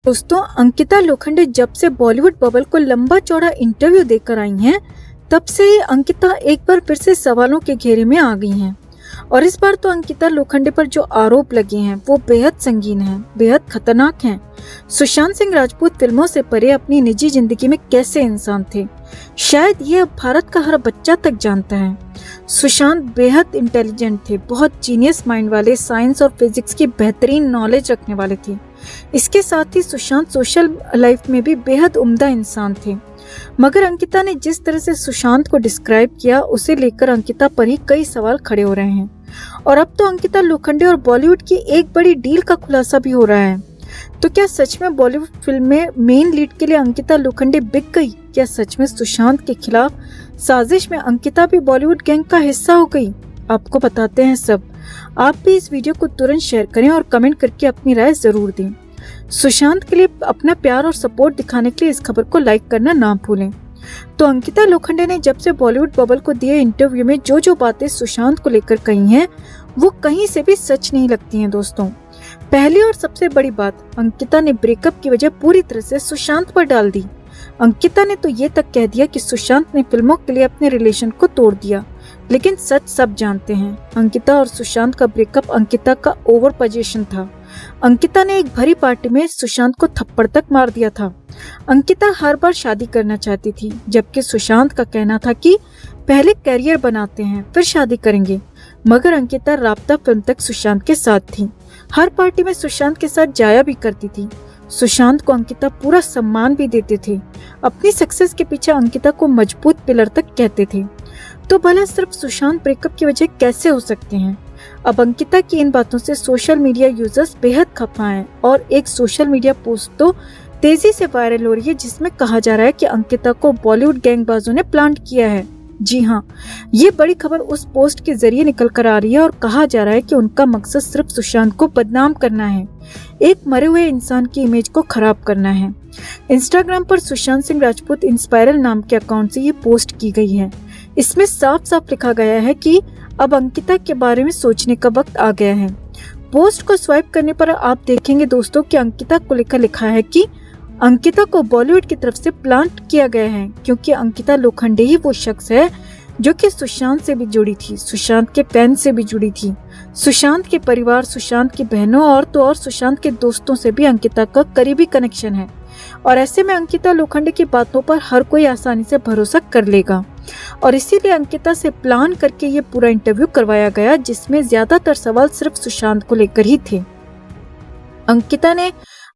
दोस्तों, अंकिता लोखंडे जब से बॉलीवुड बबल को लंबा चौड़ा इंटरव्यू देकर आई हैं, तब से ही अंकिता एक बार फिर से सवालों के घेरे में आ गई हैं। और इस बार तो अंकिता लोखंडे पर जो आरोप लगे हैं वो बेहद संगीन हैं, बेहद खतरनाक हैं। सुशांत सिंह राजपूत फिल्मों से परे अपनी निजी जिंदगी में कैसे इंसान थे, शायद ये अब भारत का हर बच्चा तक जानता है। सुशांत बेहद इंटेलिजेंट थे, बहुत जीनियस माइंड वाले, साइंस और फिजिक्स की बेहतरीन नॉलेज रखने वाले थे। इसके साथ ही सुशांत सोशल लाइफ में भी बेहद उम्दा इंसान थे। मगर अंकिता ने जिस तरह से सुशांत को डिस्क्राइब किया, उसे लेकर अंकिता पर ही कई सवाल खड़े हो रहे हैं। और अब तो अंकिता लोखंडे और बॉलीवुड की एक बड़ी डील का खुलासा भी हो रहा है। तो क्या सच में बॉलीवुड फिल्म में मेन लीड के लिए अंकिता लोखंडे बिक गई? क्या सच में सुशांत के खिलाफ साजिश में अंकिता भी बॉलीवुड गैंग का हिस्सा हो गई? आपको बताते हैं सब। आप भी इस वीडियो को तुरंत शेयर करें और कमेंट करके अपनी राय जरूर दें। सुशांत के लिए अपना प्यार और सपोर्ट दिखाने के लिए इस खबर को लाइक करना ना भूलें। तो अंकिता लोखंडे ने जब से बॉलीवुड बबल को दिए इंटरव्यू में जो बातें सुशांत को लेकर कही हैं, वो कहीं से भी सच नहीं लगती हैं दोस्तों। पहली और सबसे बड़ी बात, अंकिता ने ब्रेकअप की वजह पूरी तरह से सुशांत पर डाल दी। अंकिता ने तो ये तक कह दिया कि सुशांत ने फिल्मों के लिए अपने रिलेशन को तोड़ दिया। लेकिन सच सब जानते हैं, अंकिता और सुशांत का ब्रेकअप अंकिता का ओवर पोजीशन था। अंकिता ने एक भरी पार्टी में सुशांत को थप्पड़ तक मार दिया था। अंकिता हर बार शादी करना चाहती थी, जबकि सुशांत का कहना था कि पहले करियर बनाते हैं फिर शादी करेंगे। मगर अंकिता राब्ता फिल्म तक सुशांत के साथ थी, हर पार्टी में सुशांत के साथ जाया भी करती थी। सुशांत को अंकिता पूरा सम्मान भी देते थे। अपनी सक्सेस के पीछे अंकिता को मजबूत पिलर तक कहते थे। तो भला सिर्फ सुशांत ब्रेकअप की वजह कैसे हो सकते हैं? अब अंकिता की इन बातों से सोशल मीडिया यूजर्स बेहद खफा हैं और एक सोशल मीडिया पोस्ट तो तेजी से वायरल हो रही है, जिसमें कहा जा रहा है कि अंकिता को बॉलीवुड गैंगबाजों ने प्लांट किया है। जी हाँ, ये बड़ी खबर उस पोस्ट के जरिए निकल कर आ रही है और कहा जा रहा है कि उनका मकसद सिर्फ सुशांत को बदनाम करना है, एक मरे हुए इंसान की इमेज को खराब करना है। इंस्टाग्राम पर सुशांत सिंह राजपूत इंस्पायरल नाम के अकाउंट से ये पोस्ट की गई है। इसमें साफ साफ लिखा गया है कि अब अंकिता के बारे में सोचने का वक्त आ गया है। पोस्ट को स्वाइप करने पर आप देखेंगे दोस्तों कि अंकिता को लिखा है कि अंकिता को बॉलीवुड की तरफ से प्लांट किया गया है, क्योंकि अंकिता लोखंडे ही वो शख्स है जो कि सुशांत से भी जुड़ी थी, सुशांत के फैन से भी जुड़ी थी। सुशांत के परिवार, सुशांत की बहनों और तो और सुशांत के दोस्तों से भी अंकिता का करीबी कनेक्शन है। और ऐसे में अंकिता लोखंडे की बातों पर हर कोई आसानी से भरोसा कर लेगा। और इसीलिए अंकिता से प्लान करके ये पूरा इंटरव्यू करवाया गया, जिसमें ज्यादातर सवाल सिर्फ सुशांत को लेकर ही थे। अंकिता ने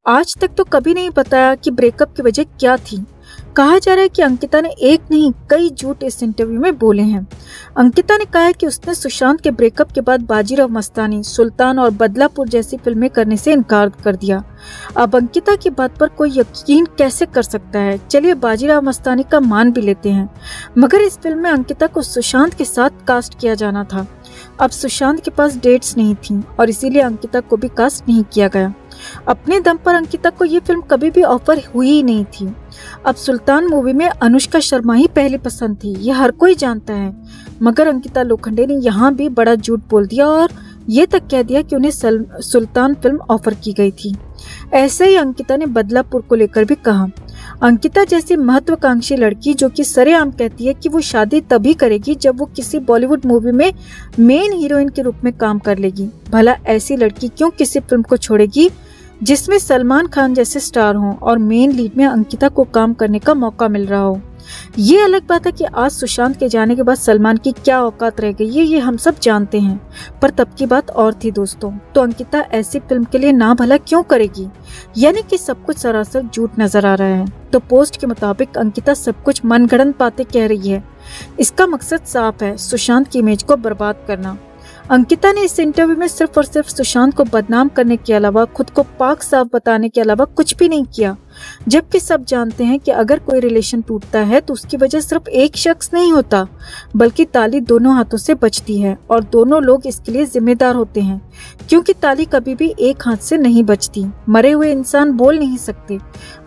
आज तक तो कभी नहीं बताया कि ब्रेकअप की वजह क्या थी। कहा जा रहा है कि अंकिता ने एक नहीं कई झूठ इस इंटरव्यू में बोले हैं। अंकिता ने कहा है कि उसने सुशांत के ब्रेकअप के बाद बाजीराव मस्तानी, सुल्तान और बदलापुर जैसी फिल्में करने से इनकार कर दिया। अब अंकिता की बात पर कोई यकीन कैसे कर सकता है? चलिए बाजीराव मस्तानी का मान भी लेते हैं, मगर इस फिल्म में अंकिता को सुशांत के साथ कास्ट किया जाना था। अब सुशांत के पास डेट्स नहीं थी और इसीलिए अंकिता को भी कास्ट नहीं किया गया। अपने दम पर अंकिता को ये फिल्म कभी भी ऑफर हुई ही नहीं थी। अब सुल्तान मूवी में अनुष्का शर्मा ही पहली पसंद थी, ये हर कोई जानता है। मगर अंकिता लोखंडे ने यहाँ भी बड़ा झूठ बोल दिया और ये तक कह दिया कि उन्हें सुल्तान फिल्म ऑफर की गई थी। ऐसे ही अंकिता ने बदलापुर को लेकर भी कहा। अंकिता जैसी महत्वाकांक्षी लड़की जो कि सरेआम कहती है कि वो शादी तभी करेगी जब वो किसी बॉलीवुड मूवी में मेन हीरोइन के रूप में काम कर लेगी, भला ऐसी लड़की क्यों किसी फिल्म को छोड़ेगी जिसमें सलमान खान जैसे स्टार हों और मेन लीड में अंकिता को काम करने का मौका मिल रहा हो। ये अलग बात है कि आज सुशांत के जाने के बाद सलमान की क्या औकात रह गई है, ये हम सब जानते हैं, पर तब की बात और थी दोस्तों। तो अंकिता ऐसी फिल्म के लिए ना भला क्यों करेगी? यानी कि सब कुछ सरासर झूठ नजर आ रहा है। तो पोस्ट के मुताबिक अंकिता सब कुछ मनगढ़ंत बातें कह रही है। इसका मकसद साफ है, सुशांत की इमेज को बर्बाद करना। अंकिता ने इस इंटरव्यू में सिर्फ और सिर्फ सुशांत को बदनाम करने के अलावा, खुद को पाक साफ बताने के अलावा कुछ भी नहीं किया। जबकि सब जानते हैं कि अगर कोई रिलेशन टूटता है तो उसकी वजह सिर्फ एक शख्स नहीं होता, बल्कि ताली दोनों हाथों से बजती है और दोनों लोग इसके लिए जिम्मेदार होते हैं, क्योंकि ताली कभी भी एक हाथ से नहीं बजती। मरे हुए इंसान बोल नहीं सकते,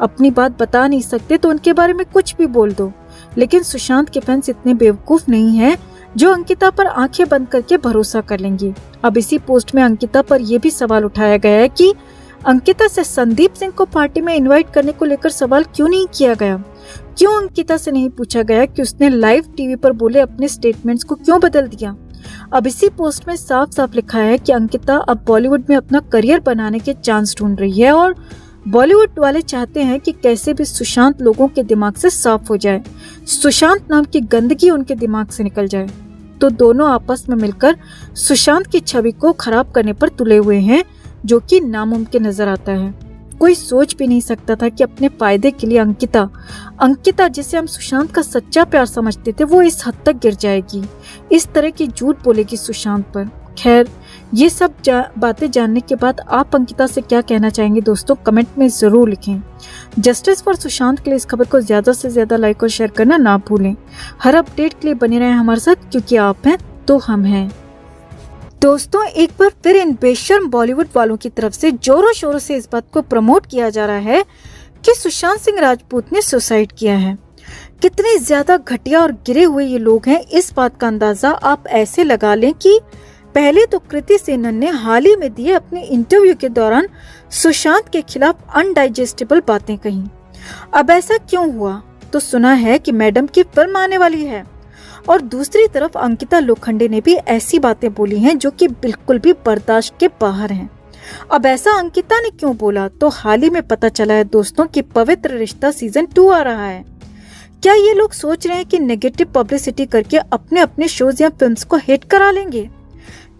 अपनी बात बता नहीं सकते, तो उनके बारे में कुछ भी बोल दो। लेकिन सुशांत के फैंस इतने बेवकूफ नहीं है जो अंकिता पर आंखें बंद करके भरोसा कर लेंगे। अब इसी पोस्ट में अंकिता पर यह भी सवाल उठाया गया है कि अंकिता से संदीप सिंह को पार्टी में इनवाइट करने को लेकर सवाल क्यों नहीं किया गया? क्यों अंकिता से नहीं पूछा गया कि उसने लाइव टीवी पर बोले अपने स्टेटमेंट्स को क्यों बदल दिया? अब इसी पोस्ट में साफ साफ लिखा है कि अंकिता अब बॉलीवुड में अपना करियर बनाने के चांस ढूंढ रही है और बॉलीवुड वाले चाहते हैं कि कैसे भी सुशांत लोगों के दिमाग से साफ हो जाए, सुशांत नाम की गंदगी उनके दिमाग से निकल जाए। तो दोनों आपस में मिलकर सुशांत की छवि को खराब करने पर तुले हुए हैं, जो कि नामुमकिन नजर आता है। कोई सोच भी नहीं सकता था कि अपने फायदे के लिए अंकिता जिसे हम सुशांत का सच्चा प्यार समझते थे, वो इस हद तक गिर जाएगी, इस तरह की झूठ बोलेगी सुशांत पर। खैर, ये सब बातें जानने के बाद आप अंकिता से क्या कहना चाहेंगे दोस्तों, कमेंट में जरूर लिखें। जस्टिस फॉर सुशांत के लिए इस खबर को ज्यादा से ज्यादा लाइक और शेयर करना ना भूलें। हर अपडेट के लिए बने रहें हमारे साथ, क्योंकि आप हैं तो हम हैं। दोस्तों, एक बार फिर इन बेशर्म बॉलीवुड वालों की तरफ से जोरों शोरों से इस बात को प्रमोट किया जा रहा है कि सुशांत सिंह राजपूत ने सुसाइड किया है। कितने ज्यादा घटिया और गिरे हुए ये लोग हैं, इस बात का अंदाजा आप ऐसे लगा लें कि पहले तो कृति सेनन ने हाल ही में दिए अपने इंटरव्यू के दौरान सुशांत के खिलाफ अनडाइजेस्टेबल बातें कही। अब ऐसा क्यों हुआ? तो सुना है कि मैडम की फिल्म आने वाली है, और दूसरी तरफ अंकिता लोखंडे ने भी ऐसी बातें बोली हैं जो कि बिल्कुल भी बर्दाश्त के बाहर हैं। अब ऐसा अंकिता ने क्यों बोला? तो हाल ही में पता चला है दोस्तों कि पवित्र रिश्ता सीजन 2 आ रहा है। क्या ये लोग सोच रहे हैं कि नेगेटिव पब्लिसिटी करके अपने अपने शोज या फिल्म्स को हिट करा लेंगे?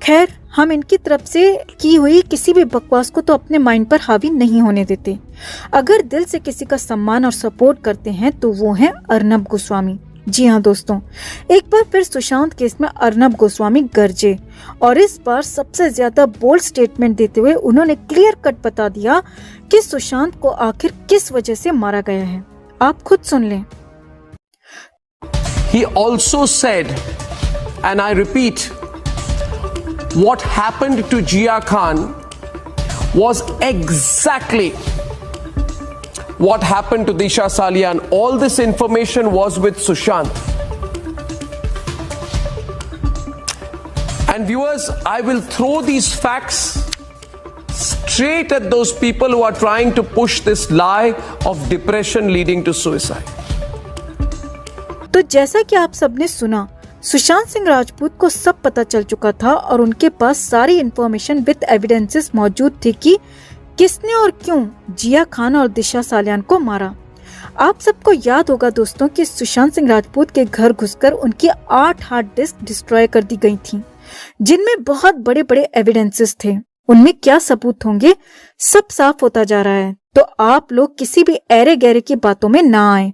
खैर, हम इनकी तरफ से की हुई किसी भी बकवास को तो अपने माइंड पर हावी नहीं होने देते। अगर दिल से किसी का सम्मान और सपोर्ट करते हैं तो वो हैं अर्नब गोस्वामी। जी हाँ दोस्तों, एक बार फिर सुशांत केस में अर्नब गोस्वामी गरजे, और इस बार सबसे ज्यादा बोल्ड स्टेटमेंट देते हुए उन्होंने क्लियर कट बता दिया कि सुशांत को आखिर किस वजह से मारा गया है। आप खुद सुन लें। He also said, and I repeat, what happened to Jia Khan was exactly what happened to Disha Salian. All this information was with Sushant. And viewers, I will throw these facts straight at those people who are trying to push this lie of depression leading to suicide. तो जैसा कि आप सबने सुना, सुशांत सिंह राजपूत को सब पता चल चुका था और उनके पास सारी इंफॉर्मेशन विद एविडेंसेस मौजूद थी कि किसने और क्यों जिया खान और दिशा सालियान को मारा। आप सबको याद होगा दोस्तों कि सुशांत सिंह राजपूत के घर घुसकर उनकी 8 हार्ड डिस्क डिस्ट्रॉय कर दी गई थी, जिनमें बहुत बड़े बड़े एविडेंसेस थे। उनमें क्या सबूत होंगे, सब साफ होता जा रहा है। तो आप लोग किसी भी ऐरे गैरे की बातों में ना आए।